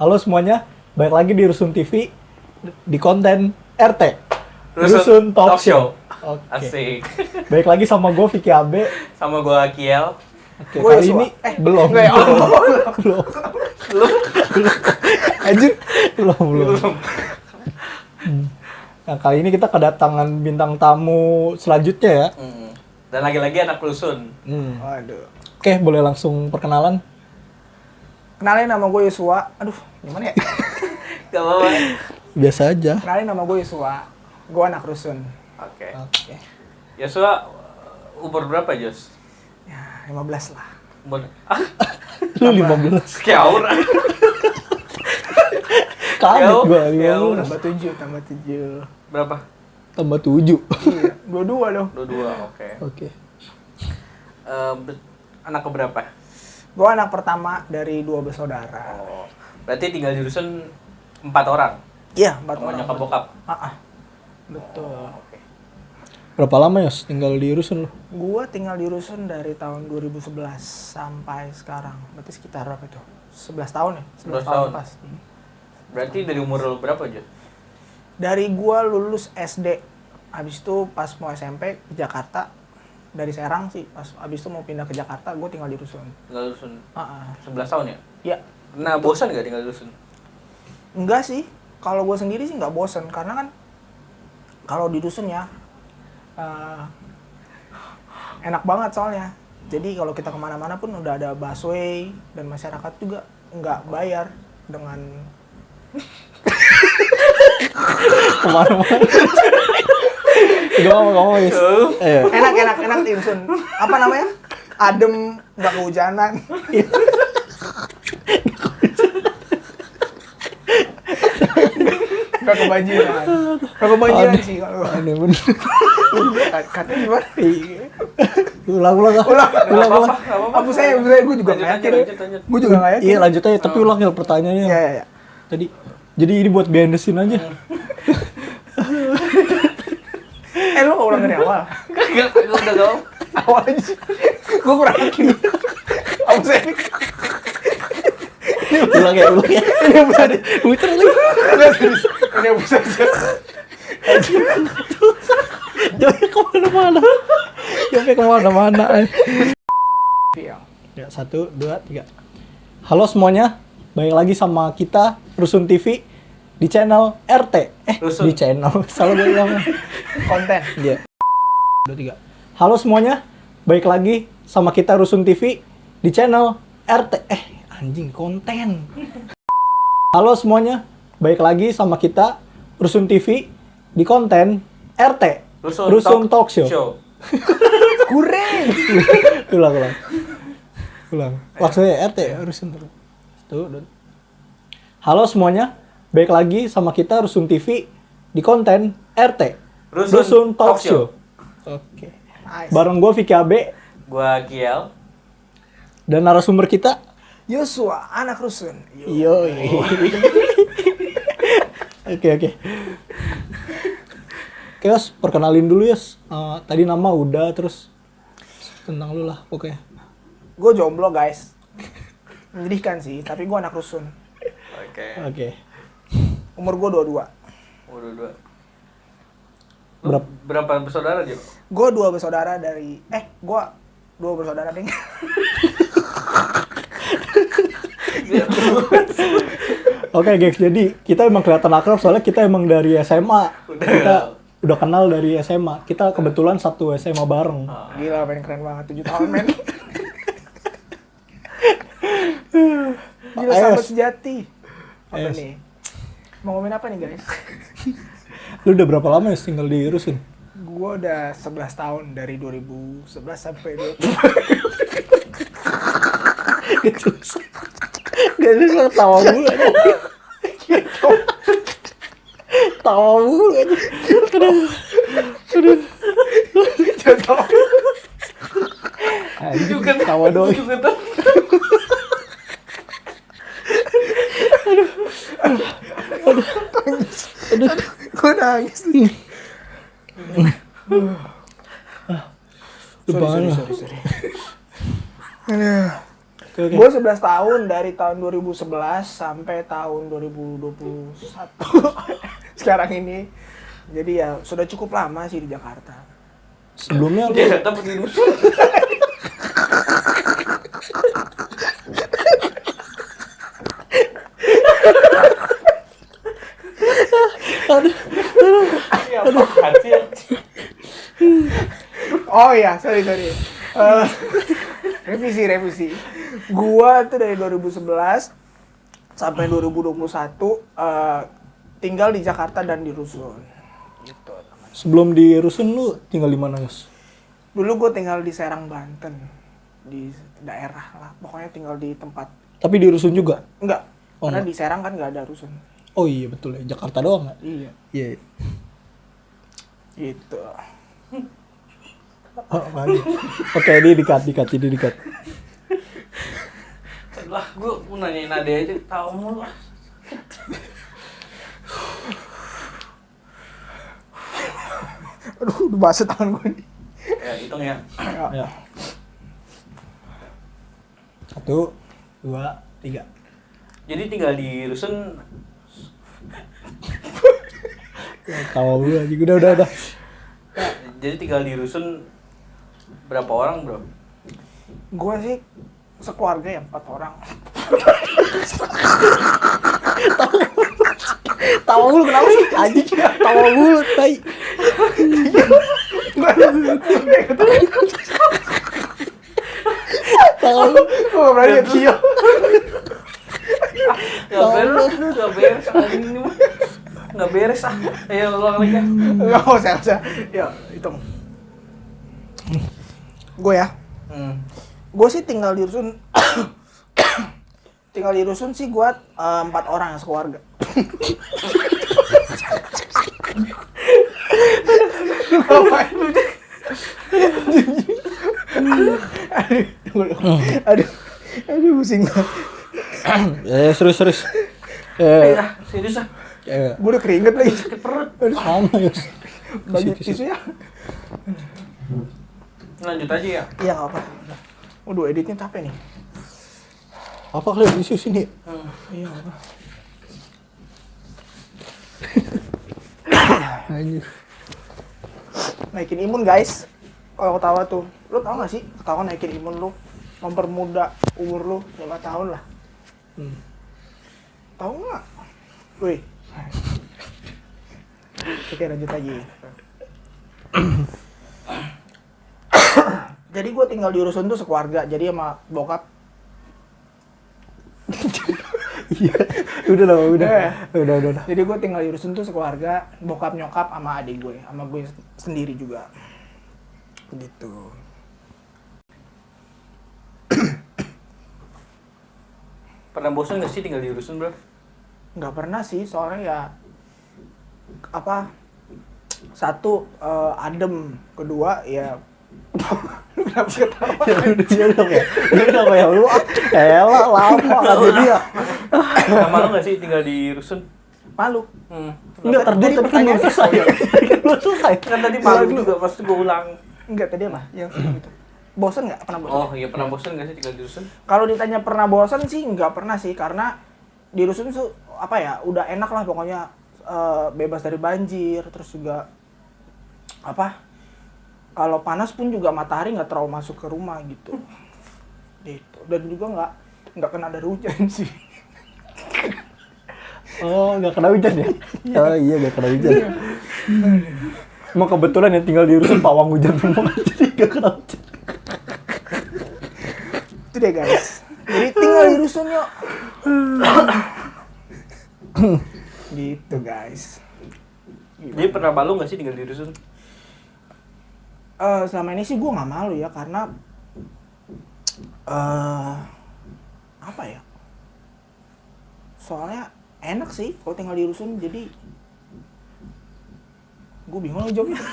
Halo semuanya, balik lagi di Rusun TV di konten RT Rusun Talk Show. Oke. Asik. Balik lagi sama gue Vicky Abe. Sama gua Kiel. Oke, kali ini belum. Enggak ya? Belum. Belum. Anjir. Belum. Nah, kali ini kita kedatangan bintang tamu selanjutnya ya. Dan lagi-lagi anak rusun. Waduh. Oke, boleh langsung perkenalan. Kenalin nama gue Yosua. Aduh, gimana ya? Gak apa-apa. Biasa aja. Kenalin nama gue Yosua. Gue anak rusun. Oke. Oke. Yosua, umur berapa, Jos? Ya, 15 lah. Umur... Lu 15. Kayak aura. Kaget Jauh. gue, Jauh. 15. Tambah 7. Berapa? Tambah 7. Iya, 22 dong. Dua, oke. Oke. Anak keberapa? Gue anak pertama dari 2 bersaudara. Oh, berarti tinggal di rusun 4 orang? Iya, 4 Sama orang. nyokap bokap? Betul. Oke. Berapa lama ya tinggal di Rusun lu? Gue tinggal di rusun dari tahun 2011 sampai sekarang. Berarti sekitar berapa itu? 11 tahun ya? 11 tahun. pas. Berarti dari umur lu berapa, Jos? Dari gue lulus SD. Habis itu pas mau SMP ke Jakarta. Dari Serang sih. Pas habis itu mau pindah ke Jakarta, gue tinggal di rusun. Tinggal di rusun Ah, 11 tahun ya? Ya, Nah, bosan gak tinggal di rusun? enggak sih. Kalau gue sendiri sih nggak bosen. Karena kan kalau di dusun ya enak banget soalnya. Jadi kalau kita kemana-mana pun udah ada busway dan masyarakat juga nggak bayar dengan Kemana-mana. Gak mau Yus. Ayo. enak di dusun. Apa namanya? Adem, nggak kehujanan. Nggak kebanjiran. Nggak kebanjiran sih kalau. Aneh bener. Katanya gimana? Ulang. Hapus saya, gue juga nggak yakin. Lanjut. Gue juga nggak yakin. Iya lanjut aja, tapi ulang ya pertanyaannya. Iya. Tadi, jadi ini buat behind the scene aja. Lu nggak ulang dari awal? Kagak, udah gak mau. Awal aja sih. Gue kurang yakin. Hapus saya. Ulang ya. Ini bisa di... Muter lagi. Ini bisa aja. Jangan kemana-mana. Iya. Ya, 1, 2, 3. Halo semuanya, balik lagi sama kita Rusun TV di channel RT. Rusun. Di channel. Salah gue bilang. Konten. Iya. 2, 3. Halo semuanya, balik lagi sama kita Rusun TV di channel RT. Anjing, konten. Halo semuanya, balik lagi sama kita Rusun TV di konten RT Rusun Talk Show. Kurang. Ulang. Maksudnya RT Rusun terus. Tuh. Halo semuanya, balik lagi sama kita Rusun TV di konten RT Rusun Talk Show. Oke. Nice. Bareng gue Vicky Abe Gua Kiel. dan narasumber kita. Yosua, anak rusun. Yo. Oke. Yos, perkenalin dulu Yos. Tadi nama udah, terus tentang lu lah pokoknya. Gue jomblo guys. Menyedihkan sih, tapi gue anak rusun. Oke. Umur gue 22. Udah dua. Lu berapa bersaudara, Jo? Gue 2 bersaudara dari... gue 2 bersaudara nih. Oke guys, jadi kita emang kelihatan akrab soalnya kita emang dari SMA. Kita udah kenal dari SMA. Kita kebetulan satu SMA bareng. Gila, men, keren banget. 7 tahun, men. Gila, Ayo. sahabat sejati. Apa Ayo. nih? Mau ngomongin apa nih, guys? Lu udah berapa lama ya tinggal di Rusun? Gue udah 11 tahun, dari 2011 sampai 20... Gak bisa tawa mulu aja. Tawa mulu aja. Aduh. Anjing, tawa doang. Aduh. Gue nangis. Sorry. Aduh. Oke. Gue 11 tahun dari tahun 2011 sampai tahun 2021 sekarang ini. Jadi ya sudah cukup lama sih di Jakarta. Sebelumnya lu Dia dapat di rusun. Ya apaan sih? Oh iya, sorry. Revisi. Gua tuh dari 2011 sampai 2021 tinggal di Jakarta dan di Rusun. Gitu. sebelum di Rusun lu tinggal di mana, Yos? Dulu gue tinggal di Serang, Banten. Di daerah lah, pokoknya tinggal di tempat. Tapi di Rusun juga? Enggak, Oh, karena enggak. di Serang kan nggak ada Rusun. Oh iya betul ya, Jakarta doang nggak? Iya, Iya. gitu. Oh, bagus. Oke, ini dikat. Lah, gue mau nanyain Ade aja, tahu mulu lah. Aduh, udah basah tangan gue nih. Ya, hitung ya. Ya. 1, 2, 3. Jadi tinggal di rusun. Tawa gue aja, udah. Jadi tinggal di rusun berapa orang, bro? Gue sih sekeluarga ya 4 orang. Tawa mulu kenapa sih? Anjing, tawa mulu, tai. Tawa lu. Gue gak berani liat Tio. Gak beres anjing ini mah. Gak beres ah. Ayo ulang lagi ya. Gak mau saya rasa. Ya, hitung. Gue ya. Gue sih tinggal di Rusun. Tinggal di Rusun sih gue 4 orang sekeluarga. Aduh, pusing banget. Serius. Ah, serius ah. Gue udah keringet lagi. Sakit perut. Sama, Yos. Bagi Tisu. tisu ya. Lanjut aja ya. Iya, gak apa. Waduh, editnya capek nih. Apa kalian di sini? Iya, gak apa. Anjir. Naikin imun, guys. Kalau ketawa tuh. Lu tau gak sih ketawa naikin imun lu? Mempermuda umur lu 5 tahun lah. Tahu nggak? Wih. Oke, lanjut lagi. Jadi gue tinggal di Rusun tuh sekeluarga. Jadi sama bokap. Iya. Udah. Jadi gue tinggal di Rusun tuh sekeluarga. Bokap, nyokap, sama adik gue. Sama gue sendiri juga. Gitu. Pernah bosan gak sih tinggal di rusun, bro? Nggak pernah sih, soalnya ya apa, satu adem, kedua ya lu kenapa ketawa? Ya lu elah lama kan jadi ya. Gak malu gak sih tinggal di rusun? Malu. Enggak tadi kan belum selesai. Belum selesai. Kan tadi malu juga pas gue ulang. Enggak, tadi apa yang gitu. Bosan nggak? Pernah bosan? Oh iya, pernah bosan gak sih tinggal di rusun? Kalau ditanya pernah bosan sih nggak pernah sih, karena di Rusun tuh apa ya, udah enak lah pokoknya, bebas dari banjir, terus juga apa, kalau panas pun juga matahari nggak terlalu masuk ke rumah gitu. Gitu. Dan juga nggak kena dari hujan sih. Oh, nggak kena hujan ya? Oh iya, nggak kena hujan. Emang kebetulan yang tinggal di Rusun pawang hujan semua, jadi nggak kena hujan. Itu deh guys. Jadi tinggal di Rusun yuk. Gitu guys. Jadi pernah malu gak sih tinggal di rusun? Selama ini sih gue nggak malu ya, karena apa ya? Soalnya enak sih kalau tinggal di Rusun, jadi gue bingung jawabnya.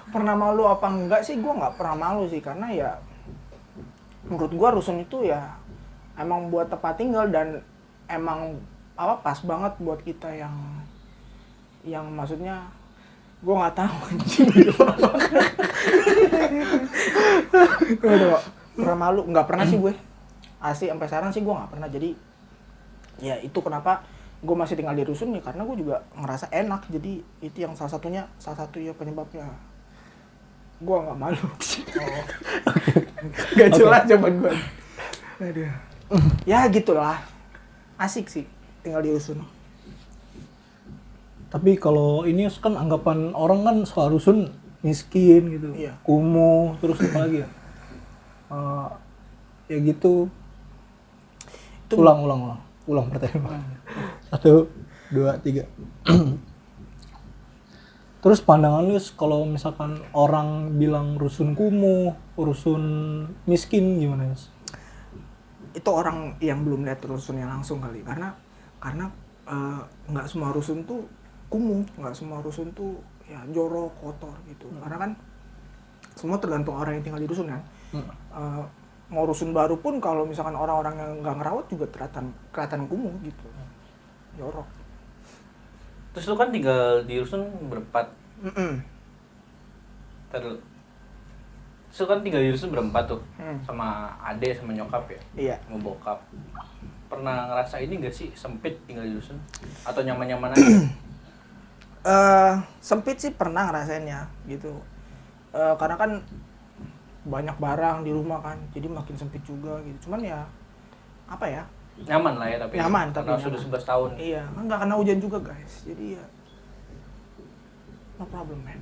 Pernah malu apa enggak sih? Gue nggak pernah malu sih, karena ya menurut gue Rusun itu ya emang buat tempat tinggal, dan emang apa, pas banget buat kita yang maksudnya gue nggak tahu anjing. Udah pernah malu, nggak pernah sih gue. Asli sampai sekarang sih gue nggak pernah. Jadi ya itu kenapa gue masih tinggal di rusun ya, karena gue juga ngerasa enak. Jadi itu yang salah satu ya penyebabnya. Gue nggak malu. Oh. Gak jelas jawaban gue. Aduh. Ya gitulah. Asik sih tinggal di rusun. Tapi kalau ini kan anggapan orang kan soal rusun miskin gitu, Iya. kumuh, terus apa lagi ya? Ya gitu. Itu- Ulang pertanyaan. 1, 2, 3. Terus pandangan lu kalau misalkan orang bilang rusun kumuh, rusun miskin gimana, Yus? Itu orang yang belum lihat rusunnya langsung kali, karena nggak semua rusun tuh kumuh, nggak semua rusun tuh ya jorok, kotor gitu. Karena kan semua tergantung orang yang tinggal di rusun kan. Mau rusun baru pun kalau misalkan orang-orang yang nggak ngerawat juga kelihatan kumuh gitu, jorok. Terus lu kan tinggal di rusun berempat. Terus lu kan tinggal di rusun berempat tuh. Sama ade sama nyokap ya. Iya. Sama bokap. Pernah ngerasa ini gak sih sempit tinggal di rusun? Atau nyaman-nyaman aja? Sempit sih pernah ngerasainnya gitu. Karena kan banyak barang di rumah kan, jadi makin sempit juga gitu. Cuman ya apa ya? Nyaman lah ya, tapi Nyaman, karena tapi sudah nyaman. 11 tahun. Iya, nggak kena hujan juga guys. Jadi ya no problem man.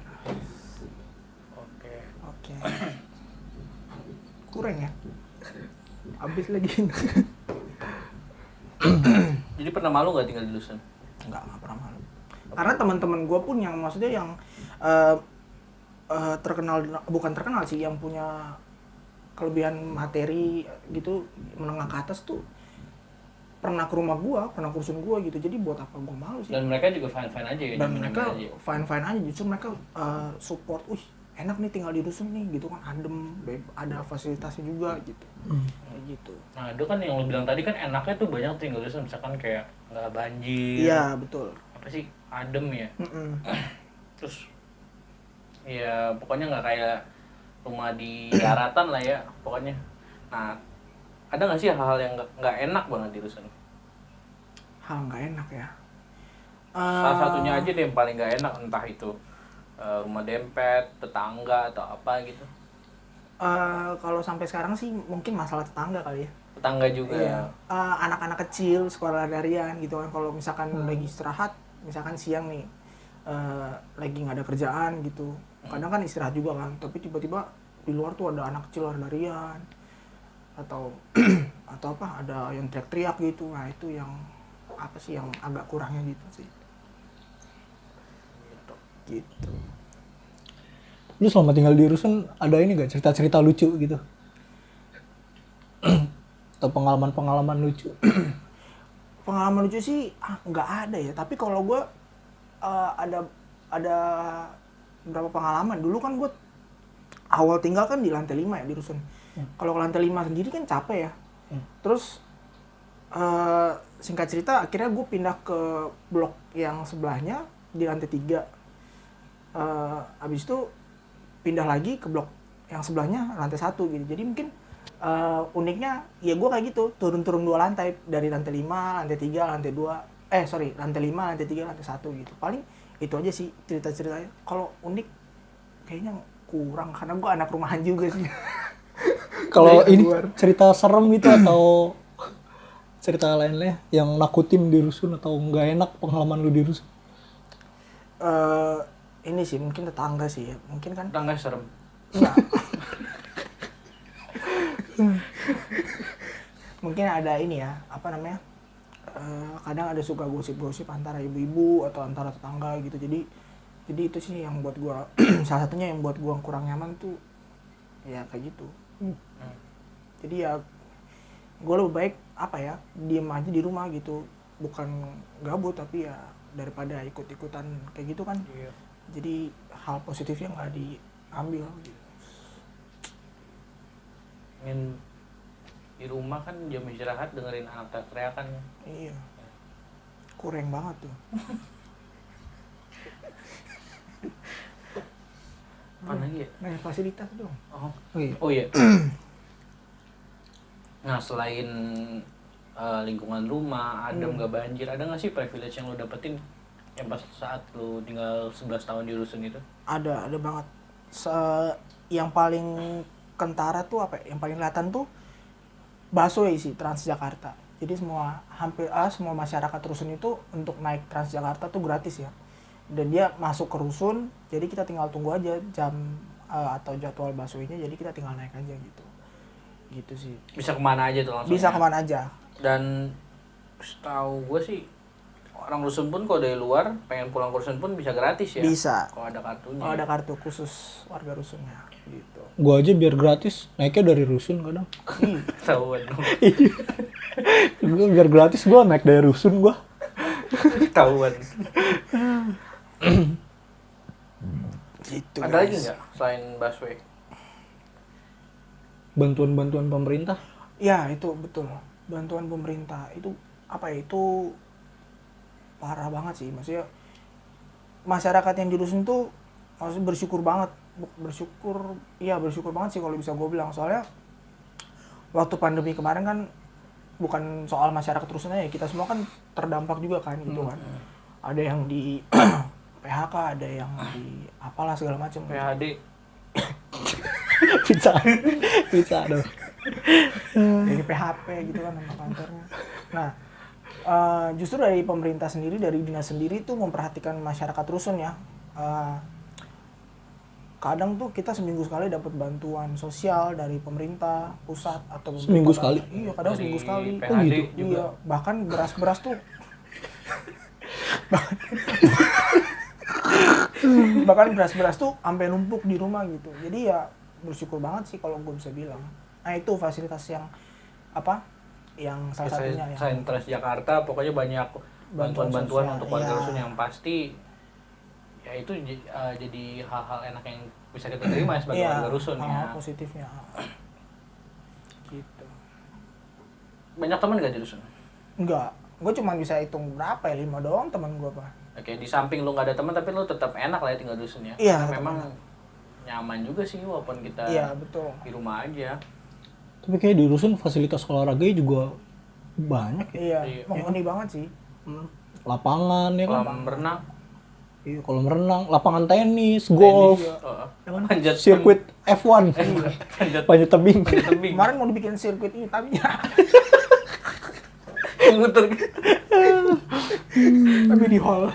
Oke. Oke. Kurang ya? Habis lagi. Jadi pernah malu gak tinggal di rusun? Nggak pernah malu. Karena teman-teman gue pun yang maksudnya yang terkenal, bukan terkenal sih, yang punya kelebihan materi gitu, menengah ke atas tuh pernah ke rumah gua, pernah ke rusun gua gitu. Jadi buat apa gua malu sih? Dan mereka juga fine-fine aja ya? Dan nyaman-nyaman mereka aja. fine-fine aja, justru mereka support. Enak nih tinggal di rusun nih gitu kan, adem, ada fasilitasnya juga gitu. Kayak gitu. Nah itu kan yang lo bilang tadi kan enaknya tuh banyak tinggal di rusun. Misalkan kayak nggak banjir. Iya, betul. Apa sih? Adem ya? Mm-mm. Terus ya pokoknya nggak kayak rumah di daratan lah ya pokoknya. Nah ada nggak sih hal-hal yang nggak enak banget di rusun? Hal nggak enak ya. Salah satunya aja deh yang paling nggak enak, entah itu rumah dempet, tetangga atau apa gitu. Kalau sampai sekarang sih mungkin masalah tetangga kali ya. Tetangga juga. Iya. Anak-anak kecil sekolah darian gitu kan, kalau misalkan lagi istirahat, misalkan siang nih lagi nggak ada kerjaan gitu, kadang kan istirahat juga kan, tapi tiba-tiba di luar tuh ada anak kecil lari-larian atau atau apa, ada yang teriak-teriak gitu. Nah itu yang apa sih yang agak kurangnya gitu sih. Gitu. Lu selama tinggal di rusun ada ini gak cerita-cerita lucu gitu? Atau pengalaman-pengalaman lucu? Pengalaman lucu sih nggak ada ya, tapi kalau gue ada beberapa pengalaman. Dulu kan gue awal tinggal kan di lantai 5 ya di rusun. Kalau ke lantai 5 sendiri kan capek ya. Terus singkat cerita akhirnya gue pindah ke blok yang sebelahnya di lantai 3. Habis itu pindah lagi ke blok yang sebelahnya lantai 1 gitu. Jadi mungkin uniknya ya gue kayak gitu, turun-turun 2 lantai, dari lantai 5, lantai 3, lantai 2. Lantai 5, lantai 3, lantai 1 gitu. Paling itu aja sih cerita-ceritanya. Kalau unik kayaknya kurang, karena gue anak rumahan juga sih. Kalau Dari ini luar. cerita serem gitu atau cerita lainnya yang nakutin di rusun atau nggak enak pengalaman lu di rusun? Ini sih mungkin tetangga sih ya. Mungkin kan Tetangga serem. enggak. Mungkin ada ini ya, apa namanya? Kadang ada suka gosip-gosip antara ibu-ibu atau antara tetangga gitu. Jadi itu sih yang buat gua salah satunya yang buat gua kurang nyaman tuh ya kayak gitu. Jadi ya gua lebih baik apa ya, diem aja di rumah gitu, bukan gabut, tapi ya daripada ikut-ikutan kayak gitu kan. Iya. Jadi hal positifnya nggak diambil gitu. Ingin di rumah kan jam istirahat dengerin anak teriak-teriakan. Iya, kurang banget tuh. Mana lagi ya? Nah, fasilitas dong. Oh, Oh iya. oh iya. Nah, selain lingkungan rumah, adem nggak banjir, ada nggak sih privilege yang lo dapetin yang pas saat lo tinggal 11 tahun di rusun itu? Ada banget. Yang paling kentara tuh apa ya? Yang paling kelihatan tuh busway sih, Transjakarta. Jadi hampir semua masyarakat rusun itu untuk naik Transjakarta tuh gratis ya. Dan dia masuk ke rusun, jadi kita tinggal tunggu aja jam atau jadwal busway-nya, jadi kita tinggal naik aja gitu. Gitu sih. Bisa kemana aja tuh langsung? Bisa kemana aja. Dan setahu gue sih orang rusun pun kalau dari luar pengen pulang ke rusun pun bisa gratis ya. Bisa. Kalau ada kartunya. Kalau ada kartu khusus warga rusunnya gitu. Gua aja biar gratis naiknya dari rusun kadang. Tahuan dong. Gua biar gratis gua naik dari rusun gua. Tahuan. Gitu. Ada lagi guys. nggak selain busway? Bantuan-bantuan pemerintah. Ya, itu betul. Bantuan pemerintah itu apa ya? Itu parah banget sih. Maksudnya masyarakat yang di rusun tuh maksudnya bersyukur banget. Bersyukur banget sih kalau bisa gue bilang. Soalnya waktu pandemi kemarin kan bukan soal masyarakat rusun aja, kita semua kan terdampak juga kan gitu kan. Ada yang di PHK, ada yang di apalah segala macam. PHD. Bisa dong. Dari PHP gitu kan nama kantornya. Nah, justru dari pemerintah sendiri, dari dinas sendiri tuh memperhatikan masyarakat rusun ya. Kadang tuh kita seminggu sekali dapat bantuan sosial dari pemerintah pusat atau Seminggu pemerintah- sekali? Iya, kadang Dari seminggu sekali. PHD Oh, gitu? juga. Iya, bahkan beras-beras tuh bahkan beras-beras tuh sampai numpuk di rumah gitu. Jadi ya bersyukur banget sih kalau gue bisa bilang. Nah, itu fasilitas yang apa? Yang salah satunya ya. Selain Transjakarta, pokoknya banyak Bantuan bantuan-bantuan sosial, untuk warga iya. rusun yang pasti ya itu jadi hal-hal enak yang bisa kita terima sebagai Iya, warga rusun ya. hal-hal positifnya. Gitu. Banyak teman gak di rusun? Enggak, gue cuma bisa hitung berapa ya, 5 doang teman gue pak. Oke, di samping lu gak ada teman tapi lu tetap enak lah ya tinggal di rusun ya. Iya, Karena tetap memang enak. nyaman juga sih walaupun kita Iya betul. di rumah aja. Tapi kayak di rusun fasilitas olahraganya juga banyak ya. Iya, Iya. mumpuni banget sih. Lapangan ya kan. Kolam renang, Iya, kolam renang, lapangan tenis, golf, Iya. panjat sirkuit F1, panjat panjat tebing. tebing, Kemarin mau dibikin sirkuit ini tapi muter. tapi di hall.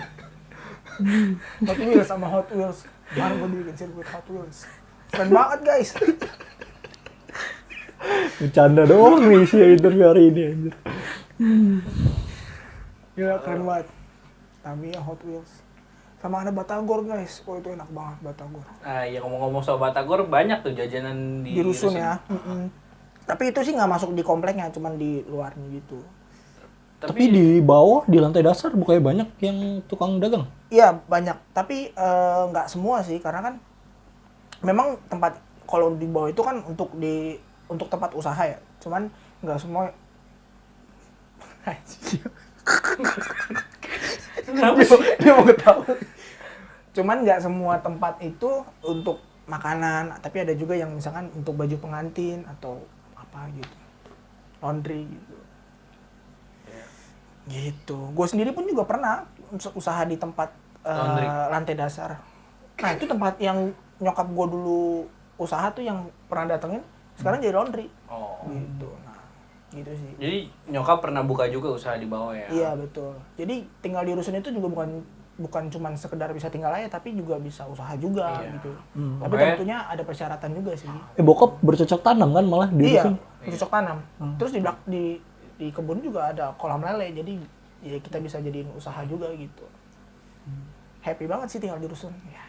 Hot Wheels sama Hot Wheels. Kemarin mau dibikin sirkuit Hot Wheels. Keren banget guys. Bercanda doang nih sih interview hari ini anjir. Gila keren banget. Tamiya Hot Wheels. Sama ada Batagor guys. Oh itu enak banget Batagor. Nah, ya ngomong-ngomong soal Batagor banyak tuh jajanan Di rusun ya. Tapi itu sih nggak masuk di kompleknya, cuman di luarnya gitu. Tapi di bawah di lantai dasar bukannya banyak yang tukang dagang. Iya banyak, tapi nggak semua sih karena kan memang tempat kalau di bawah itu kan untuk tempat usaha ya. Cuman nggak semua. Dia mau ketawa. Cuman nggak semua tempat itu untuk makanan, tapi ada juga yang misalkan untuk baju pengantin atau apa gitu, laundry gitu. Gitu. Gue sendiri pun juga pernah usaha di tempat Laundry. lantai dasar. Nah itu tempat yang nyokap gue dulu usaha tuh yang pernah datengin, sekarang jadi laundry. Oh. Gitu. Nah gitu sih. Jadi nyokap pernah buka juga usaha di bawah ya? Iya betul. Jadi tinggal di rusun itu juga bukan cuma sekedar bisa tinggal aja, tapi juga bisa usaha juga Iya. gitu. Tapi Makanya- tentunya ada persyaratan juga sih. Bokap bercocok tanam kan malah di Iya, rusun. bercocok tanam. Terus di kebun juga ada kolam lele, jadi ya kita bisa jadiin usaha juga gitu. Happy banget sih tinggal di rusun. Ya.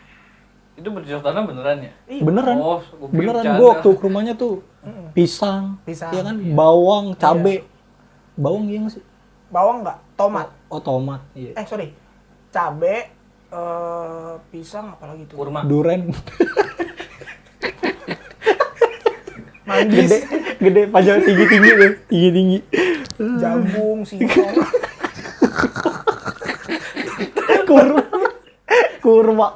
Itu bercocok tanam beneran ya? Iya. Beneran. Oh, gua pikir Beneran bercanda. gua waktu ke rumahnya tuh pisang, Pisang, ya kan, iya. bawang, cabe. Bawang iya nggak sih? Bawang enggak, tomat. Oh, tomat. Iya. Sorry. Cabe, pisang apalagi tuh? Kurma. Duren. Manggis, Gede, panjang tinggi-tinggi tuh, tinggi-tinggi. jagung, singkong. Kurma. Kurma.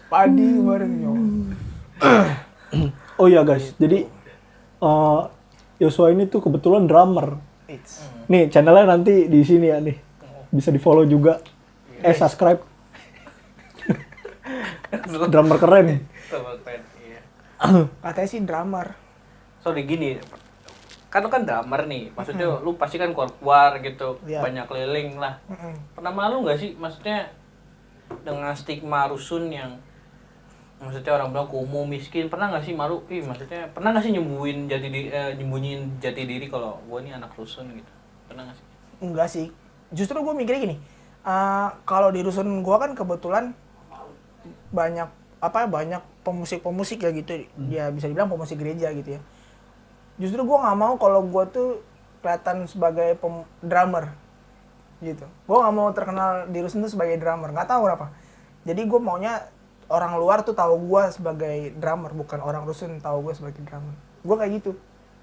Padi kemarin nyong. Oh iya guys, jadi Yosua ini tuh kebetulan drummer. It's Nih channelnya nanti di sini ya nih, bisa di follow juga. Subscribe. Drummer keren. Iya. katanya sih drummer. Sorry gini, kan lu kan drummer nih, maksudnya lu pasti kan keluar gitu, Iya. banyak keliling lah. Pernah malu nggak sih, maksudnya dengan stigma rusun yang maksudnya orang bilang kumuh, miskin, pernah nggak sih malu? Maksudnya pernah nggak sih nyembunyiin jati diri kalau gua nih anak rusun gitu? Pernah nggak sih? Enggak sih. Justru gue mikirnya gini. Kalau di rusun gue kan kebetulan banyak pemusik ya gitu. Ya bisa dibilang pemusik gereja gitu ya. Justru gue nggak mau kalau gue tuh kelihatan sebagai drummer gitu. Gue nggak mau terkenal di rusun tuh sebagai drummer. Nggak tahu kenapa. Jadi gue maunya orang luar tuh tahu gue sebagai drummer, bukan orang rusun tahu gue sebagai drummer. Gue kayak gitu.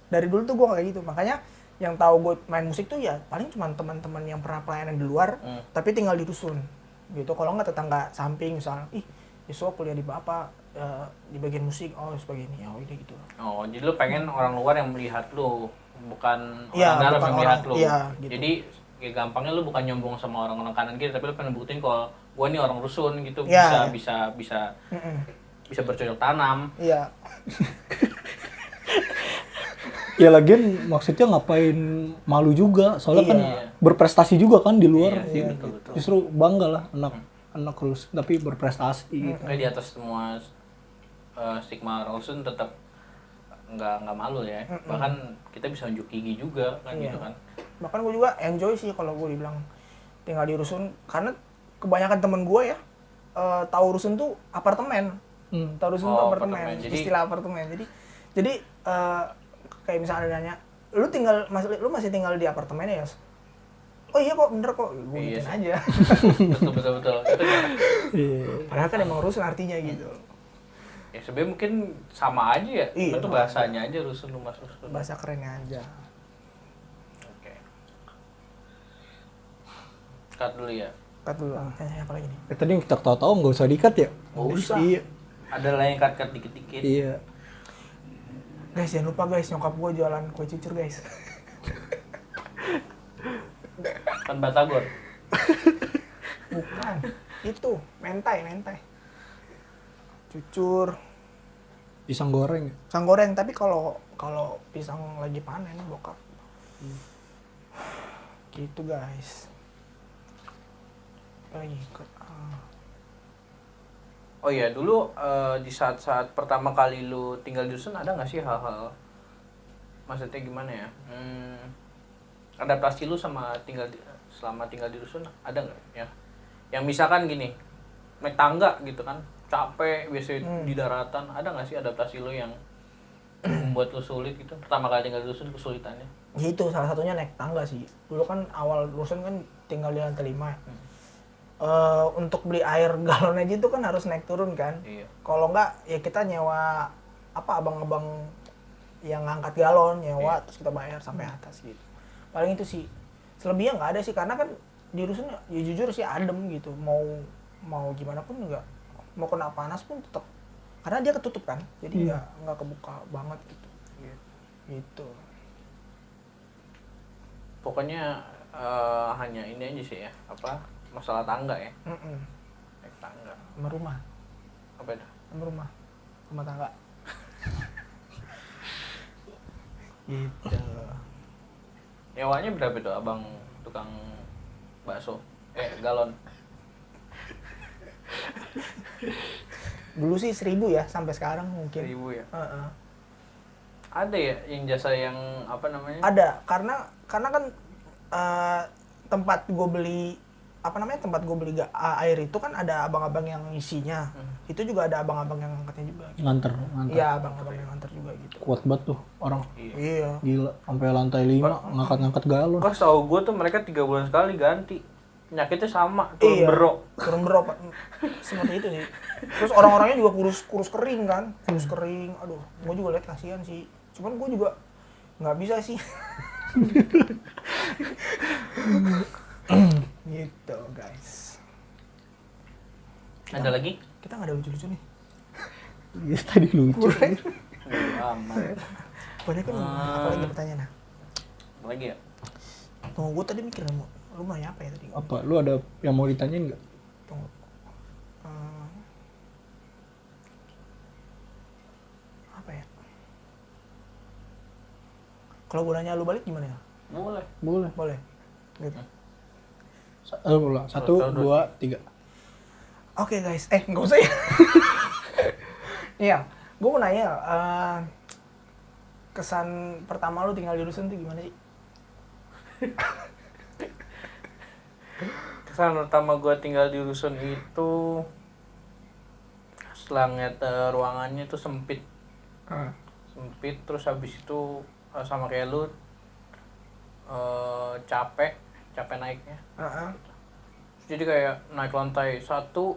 Dari dulu tuh gue kayak gitu. Makanya yang tahu gue main musik tuh ya paling cuma teman-teman yang pernah pelayanan di luar, tapi tinggal di rusun gitu. Kalau nggak tetangga samping misalnya, Yosua kuliah di Bapak di bagian musik, oh sebagai ini, oh ini gitu. Oh, jadi lu pengen orang luar yang melihat lu, bukan Iya, orang dalam bukan yang melihat orang- lu. iya, gitu. Jadi ya gampangnya lu bukan nyombong sama orang kanan kiri, tapi lu pengen buktiin kalau gua nih orang rusun gitu, Iya, bisa bercocok tanam. Iya. Ya lagian maksudnya ngapain malu juga, soalnya kan Iya. berprestasi juga kan di luar. Iya, betul. Justru bangga lah anak rusun tapi berprestasi gitu. Kayak di atas semua stigma orang rusun tetap nggak malu ya. Bahkan kita bisa unjuk gigi juga kan Iya. gitu kan. Bahkan gue juga enjoy sih kalau gue dibilang tinggal di rusun, karena kebanyakan temen gue ya tahu rusun tuh apartemen. Tahu rusun tuh apartemen. Apartemen. Jadi- Istilah apartemen. Jadi kayak misalnya ada nanya, lu masih tinggal di apartemen ya? Yos?" Oh iya kok, bener kok. Gue Iya gituin sih. aja. betul. Itu kan, Iya. Padahal kan emang rusun artinya gitu. ya sebenarnya mungkin sama aja ya. Iya, Itu sama bahasanya aja rusun rumah rusun. Bahasa kerennya aja. Oke. Cut dulu ya. Cut dulu. Apa lagi nih? Tadi yang kita tahu-tahu nggak usah dikat ya? Nggak usah. Iya. Ada lah yang cut dikit-dikit. Iya. Guys, jangan lupa guys, nyokap gue jualan kue cucur guys. Kan Batagor. Bukan. Itu, mentai. Cucur, Pisang goreng. pisang goreng, tapi kalau pisang lagi panen bokap. Gitu guys. Apa lagi? Oh iya, dulu di saat-saat pertama kali lu tinggal di dusun ada nggak sih hal-hal, maksudnya gimana ya? Adaptasi lu selama tinggal di dusun ada nggak ya? Yang misalkan gini, naik tangga gitu kan, capek biasanya di daratan, ada nggak sih adaptasi lu yang membuat lu sulit gitu? Pertama kali tinggal di dusun kesulitannya? Gitu, salah satunya naik tangga sih. Dulu kan awal rusun kan tinggal di lantai 5 ya. Untuk beli air galon aja itu kan harus naik turun kan. Iya. Kalau enggak ya kita nyewa abang-abang yang ngangkat galon, nyewa terus kita bayar sampai atas gitu. Paling itu sih. Selebihnya nggak ada sih, karena kan di rusun ya jujur sih adem gitu. Mau gimana pun enggak, mau kena panas pun tetap, karena dia ketutup kan. Jadi nggak kebuka banget gitu. Gitu. Pokoknya hanya ini aja sih ya, masalah tangga ya, naik tangga. Sama rumah, Apa itu? rumah tangga. Gitu. Nyewanya berapa itu abang tukang bakso? Galon. Dulu sih 1.000 ya, sampai sekarang mungkin. 1.000 ya? Heeh. Ada ya yang jasa yang apa namanya? Ada, karena kan tempat gue beli air itu kan ada abang-abang yang isinya. Itu juga ada abang-abang yang ngangkatnya juga. Nganter. Iya, abang-abang yang nganter juga gitu. Kuat banget tuh orang. Iya. Gila, sampai lantai 5 ngangkat-ngangkat galon. Pas tau gue tuh mereka 3 bulan sekali ganti. Penyakitnya sama, turun berok. Turun berok. Seperti itu sih. Terus orang-orangnya juga kurus kering kan. Kurus kering. Aduh, gue juga liat kasihan sih. Cuman gue juga nggak bisa sih. Gitu guys. Ada lagi? Kita nggak ada lucu-lucu nih. Iya tadi lucu. Aman. Banyak kan apa lagi pertanyaan? Apa lagi ya? Tunggu, gue tadi mikir lu mau nanya apa ya tadi? Apa? Lu ada yang mau ditanyain nggak? Tunggu. Apa ya? Kalau gue nanya lu balik gimana ya? Boleh. Boleh. Boleh. Gitu. Ulang. 1, 2, 3. Oke guys, nggak usah ya. Iya, gue mau nanya, kesan pertama lu tinggal di rusun tuh gimana sih? Kesan pertama gue tinggal di rusun itu setelah ngeliat ruangannya itu sempit. Sempit, terus habis itu sama kayak lu capek naiknya. Jadi kayak naik lantai 1, 2,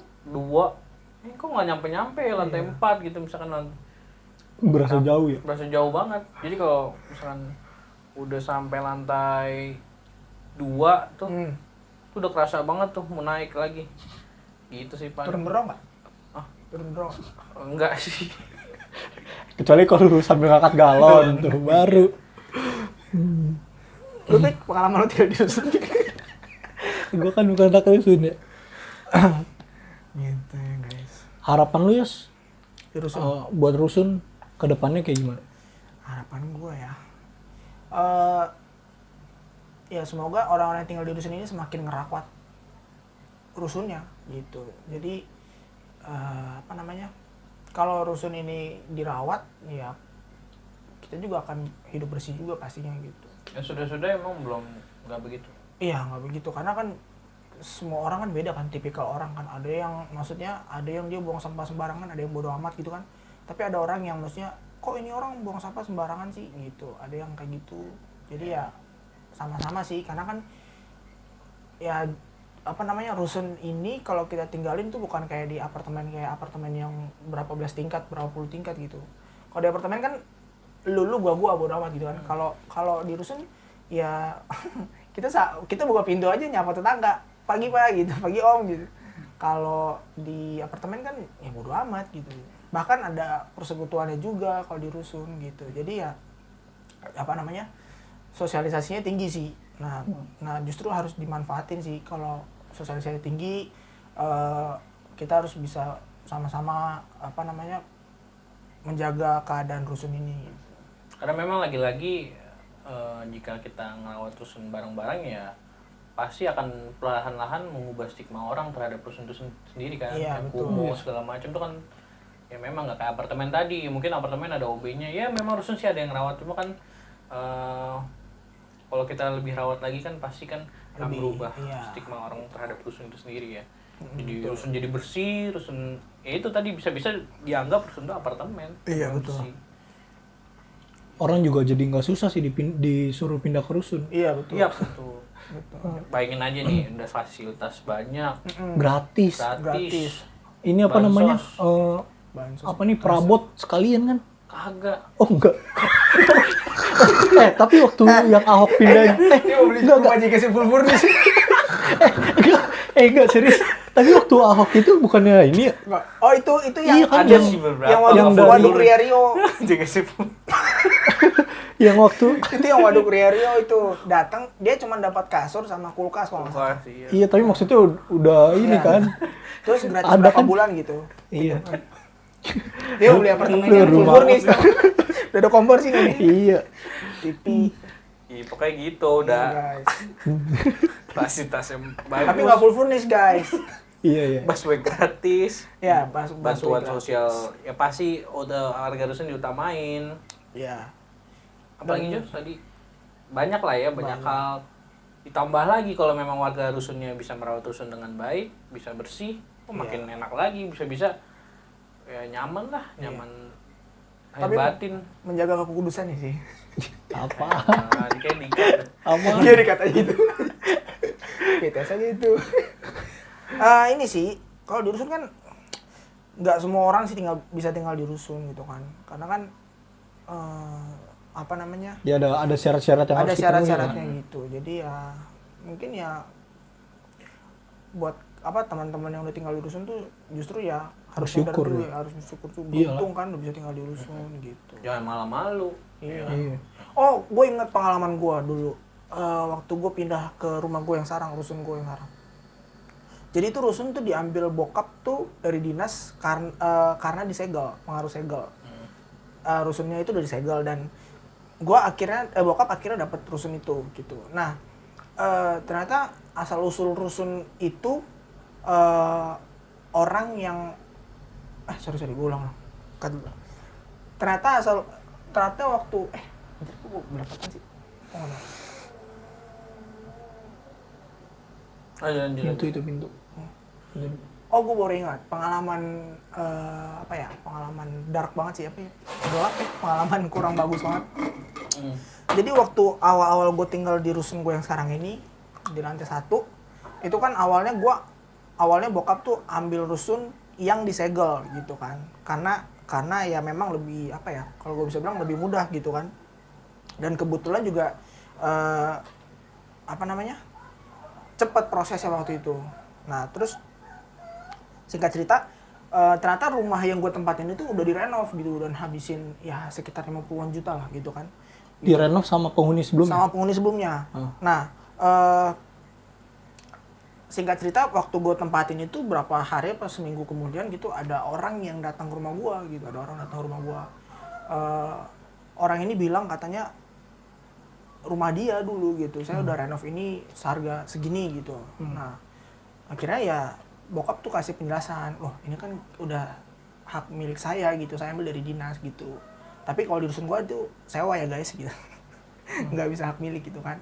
kok nggak nyampe lantai 4 gitu misalkan. Berasa jauh ya? Berasa jauh banget. Jadi kalau misalkan udah sampai lantai 2 tuh, tuh udah kerasa banget tuh mau naik lagi. Gitu sih Pak. Turun berong nggak? Ah? Turun berong? Enggak sih. Kecuali kalau lu sambil ngangkat galon tuh baru. Lu Pik, pengalaman lu tinggal di rusun? Gue kan bukan anak rusun ya. Gitu ya guys. Harapan lu Yos Di rusun? buat rusun ke depannya kayak gimana? Harapan gue ya, ya semoga orang-orang yang tinggal di rusun ini semakin ngerawat rusunnya gitu. Jadi apa namanya, kalau rusun ini dirawat ya kita juga akan hidup bersih juga pastinya gitu. Ya sudah emang belum nggak begitu. Iya nggak begitu, karena kan semua orang kan beda kan, tipikal orang kan. Ada yang maksudnya ada yang dia buang sampah sembarangan, ada yang bodo amat gitu kan. Tapi ada orang yang maksudnya kok ini orang buang sampah sembarangan sih gitu. Ada yang kayak gitu. Jadi ya sama-sama sih, karena kan ya apa namanya, rusun ini kalau kita tinggalin tuh bukan kayak di apartemen yang berapa belas tingkat, berapa puluh tingkat gitu. Kalau di apartemen kan lu gua bodo amat gitu kan. Kalau di rusun ya kita buka pintu aja nyapa tetangga, pagi Pak gitu, pagi Om gitu. Kalau di apartemen kan ya bodo amat gitu. Bahkan ada persekutuannya juga kalau di rusun gitu. Jadi ya apa namanya, sosialisasinya tinggi sih. Nah justru harus dimanfaatin sih. Kalau sosialisasi tinggi, kita harus bisa sama-sama apa namanya, menjaga keadaan rusun ini. Karena memang lagi-lagi jika kita ngerawat rusun bareng-bareng ya pasti akan perlahan-lahan mengubah stigma orang terhadap rusun itu sendiri kan. Iya, Yang betul. kumuh segala macam itu kan ya memang nggak kayak apartemen tadi. Mungkin apartemen ada OB-nya, ya memang rusun sih ada yang rawat, cuma kan kalau kita lebih rawat lagi kan pasti kan akan berubah stigma orang terhadap rusun itu sendiri ya. Jadi rusun jadi bersih, rusun ya itu tadi bisa-bisa dianggap rusun itu apartemen. Iya, Yang betul. bersih. Orang juga jadi nggak susah sih disuruh pindah ke rusun. Iya betul. Iya betul. Bayangin aja nih, udah fasilitas banyak, Gratis. gratis. Ini apa Bansos. namanya? Bansos. Apa nih, perabot sekalian kan? Kagak. Oh enggak. Tapi waktu yang Ahok pindah, Dia mau beli rumah JKC full furnish. enggak serius. Tapi waktu Ahok itu bukannya ini ya? Oh itu yang Iya kan, Ada sih beberapa. yang dari- waduk Ria Rio. Jaga siput. Yang waktu Itu yang waduk Ria Rio itu datang, dia cuma dapat kasur sama kulkas kalau nggak salah. Iya. iya, tapi maksudnya udah ini Iya. kan. Terus gratis Ada berapa kan? bulan gitu. Iya. Dia beli apartemen yang full Rumah. furnish. Udah ada kompor sih nih. Iya. TV. Iya, pokoknya gitu udah. Guys. Fasilitasnya bagus. Tapi nggak full furnish guys. Iya, iya. busway gratis. Ya, Bantuan sosial ya pasti udah harga rusun diutamain. Ya. Apalagi Jos tadi banyak lah ya, banyak hal. Ditambah lagi kalau memang warga rusunnya bisa merawat rusun dengan baik, bisa bersih, makin enak lagi, bisa-bisa ya nyaman lah, nyaman lahir Tapi batin. menjaga kekudusan ya sih. Apa? Nah, dikit-dikit. Apa? Dia dikata gitu. Kita saja itu. Ini sih, kalau di rusun kan nggak semua orang sih bisa tinggal di rusun gitu kan. Karena kan apa namanya? Ya ada syarat-syarat yang Ada harus dipenuhi. syarat-syaratnya gitu. Jadi ya mungkin ya buat apa teman-teman yang udah tinggal di rusun tuh justru ya harus bersyukur sadar dulu ya. harus bersyukur tuh. Iyalah. Beruntung kan udah bisa tinggal di rusun gitu. Jangan malah malu. Iya. Iya. Oh, gue inget pengalaman gue dulu. Waktu gue pindah ke rumah gue yang sekarang, rusun gue yang sekarang. Jadi itu rusun tuh diambil bokap tuh dari dinas karena disegel, pengaruh segel. Rusunnya itu udah disegel dan gue akhirnya bokap akhirnya dapat rusun itu gitu. Nah, ternyata asal usul rusun itu orang yang sorry gue ulang. Cut dulu. Ternyata waktu bentar, gue berapaan sih? Oh, enggak. Lanjut. Itu pintu. Oh, gue baru ingat pengalaman pengalaman dark banget sih, gelap ya, pengalaman kurang bagus banget. Jadi waktu awal-awal gue tinggal di rusun gue yang sekarang ini di lantai 1, itu kan awalnya bokap tuh ambil rusun yang disegel gitu kan, karena ya memang lebih kalau gue bisa bilang lebih mudah gitu kan, dan kebetulan juga cepat prosesnya waktu itu. Nah terus singkat cerita, ternyata rumah yang gue tempatin itu udah direnov gitu dan habisin ya sekitar 50-an juta lah gitu kan. Direnov sama penghuni sebelumnya? Sama penghuni sebelumnya. Nah, singkat cerita waktu gue tempatin itu berapa hari pas seminggu kemudian gitu ada orang yang datang ke rumah gue gitu, orang ini bilang katanya rumah dia dulu gitu, saya udah renov ini seharga segini gitu. Nah, akhirnya ya bokap tuh kasih penjelasan, ini kan udah hak milik saya gitu, saya ambil dari dinas gitu. Tapi kalau di rusun gua tuh sewa ya guys gitu, nggak bisa hak milik gitu kan.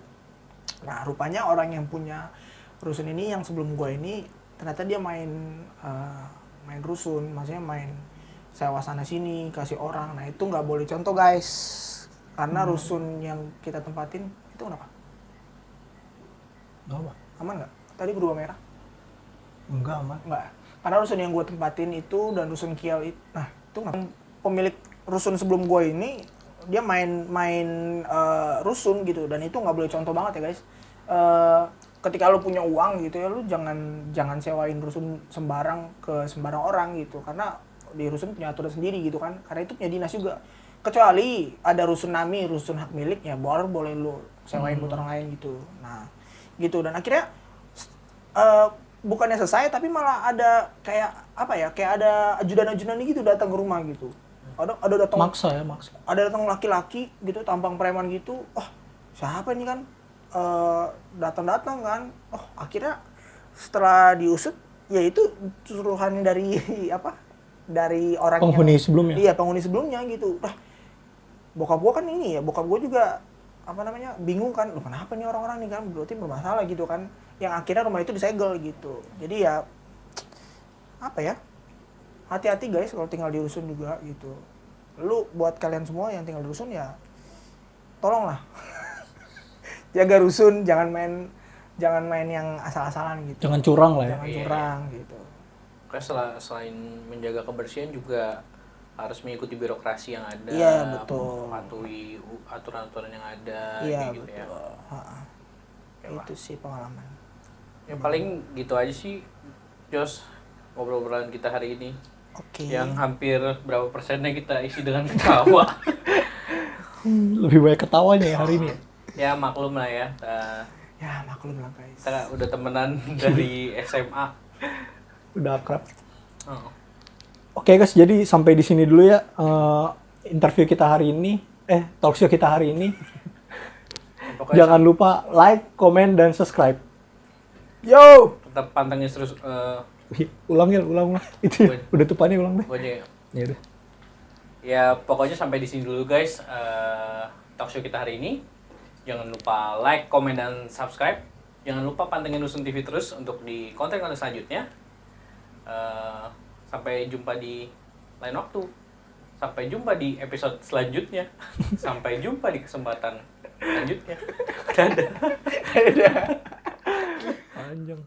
Nah rupanya orang yang punya rusun ini yang sebelum gua ini ternyata dia main rusun, maksudnya main sewa sana sini kasih orang. Nah itu nggak boleh contoh guys, karena rusun yang kita tempatin itu kenapa? Aman nggak? Tadi berubah merah? Enggak aman. Enggak. Karena rusun yang gue tempatin itu dan rusun Kiel itu, nah itu nggak. Pemilik rusun sebelum gue ini dia main rusun gitu dan itu nggak boleh contoh banget ya guys. Ketika lu punya uang gitu ya, lu jangan sewain rusun sembarang ke sembarang orang gitu, karena di rusun punya aturan sendiri gitu kan, karena itu punya dinas juga. Kecuali ada rusun nami, rusun hak milik ya boleh lu sewain buat orang lain gitu. Nah gitu, dan akhirnya bukannya selesai tapi malah ada kayak ada ajudan-ajudan gitu datang ke rumah gitu. Ada datang Maksa. Ada datang laki-laki gitu, tampang preman gitu. Siapa ini kan? Datang kan. Akhirnya setelah diusut ya itu suruhannya dari dari orang penghuni sebelumnya. Iya, penghuni sebelumnya gitu. Bokap gua kan ini ya, bokap gua juga bingung kan, kenapa nih orang-orang nih kan, berarti bermasalah gitu kan, yang akhirnya rumah itu disegel gitu. Jadi ya hati-hati guys kalau tinggal di rusun juga gitu. Lu buat kalian semua yang tinggal di rusun ya tolonglah jaga rusun, jangan main yang asal-asalan gitu, Jangan curang lah ya. jangan curang gitu. Karena selain menjaga kebersihan juga harus mengikuti birokrasi yang ada, Iya, betul. mematuhi aturan-aturan yang ada, Iya, gitu ya. betul. Itu sih pengalaman. Yang paling gitu aja sih, Jos, ngobrol-ngobrolan kita hari ini. Oke. Yang hampir berapa persennya kita isi dengan ketawa. Lebih banyak ketawanya ya hari ini. Ya maklum lah ya. Ya maklum lah guys. Kita udah temenan dari SMA. Udah akrab. Oh. Oke guys, jadi sampai di sini dulu ya interview kita hari ini. Talkshow kita hari ini. Pokoknya Jangan lupa like, comment, dan subscribe. Yo. tetap pantengin terus. Ulang. Itu Boleh. udah tupannya ulang deh. Gua aja ya. Ya udah. Ya pokoknya sampai di sini dulu guys, talkshow kita hari ini. Jangan lupa like, komen, dan subscribe. Jangan lupa pantengin Rusun TV terus untuk di konten-konten selanjutnya. Sampai jumpa di lain waktu. Sampai jumpa di episode selanjutnya. Sampai jumpa di kesempatan selanjutnya. Dadah. Panjang.